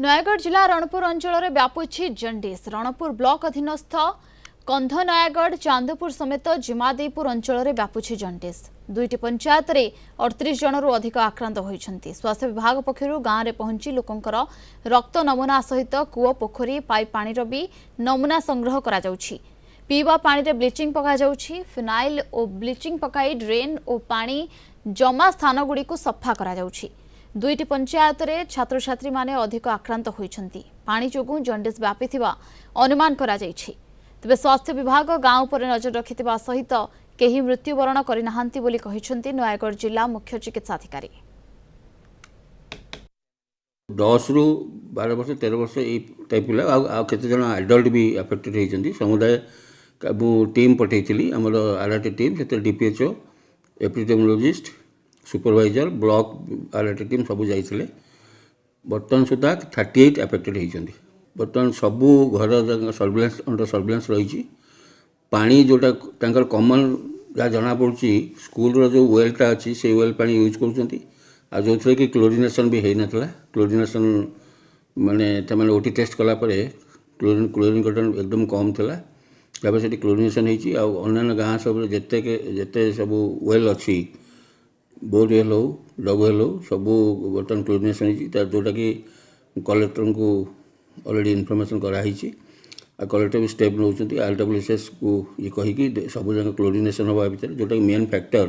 नयागढ़ जिला रणपुर अंचल व्यापुछि जंडिस। रणपुर ब्लॉक अधीनस्थ कंध नयागढ़ चांदपुर समेत जिमादेपुर अंचल व्यापुछि जंडिस। दुईटी पंचायत रे 38 जनरू अधिक आक्रांत होइछन्ति। स्वास्थ्य विभाग पक्षरु गाँव में पहुंची लोकंकर रक्त नमूना सहित कूओ पोखरी पाइप पानी भी नमूना संग्रह करा जाउछि। पीवा पानी रे ब्लीचिंग पका जाउछि। फिनाइल और ब्लीचिंग पकाई ड्रेन और पानी जमा स्थान गुड़ी को सफा करा जाउछि। दुईटी पंचायत रे छात्र छात्री माने अधिक आक्रांत होइछन्ति। पानी जोगु जंडिस व्यापीथिबा अनुमान करा जाइछि। तबे स्वास्थ्य विभाग गाँव पर नजर रखिथिबा सहित केही मृत्युवरण करिनाहांती बोली कहिछन्ति नयागढ़ जिला मुख्य चिकित्सा अधिकारी। 10 ରୁ 12 वर्ष 13 वर्ष ये टाइप पिला केते जन एडल्ट भी अफेक्टेड होइछन्ति। समुदाय टीम पठेइथिली हमर आरटी टीम से DPHO epidemiologist supervisor block RT team सब जाइथिले। बर्तमान सुधा 38 अफेक्टेड होइछन्ति। बर्तमान सबू घर सर्विलेंस अंडर सर्विलेंस रही। पानी जोटा तांकर कॉमन जहाँ जना पड़ी स्कूल जो वेलटा अच्छी से वेल पानी यूज कर जो थे कि क्लोरिनेशन भी होना। क्लोरिनेशन माने ओटी टेस्ट कलापर क्लोरीन कंटेंट एकदम कम था। से क्लोरिनेशन होना गाँ सब जिते सब वेल अच्छी बोरवेल हो डबवेल हो सब बर्तमान क्लोरिनेशन होता जोटा कि कलेक्टर को ऑलरेडी इनफॉरमेशन कराई। कलेक्टर भी स्टेप नौ RWSS को ये कहीकि सब जगह क्लोरिनेशन हवा भर जोटा कि मेन फैक्टर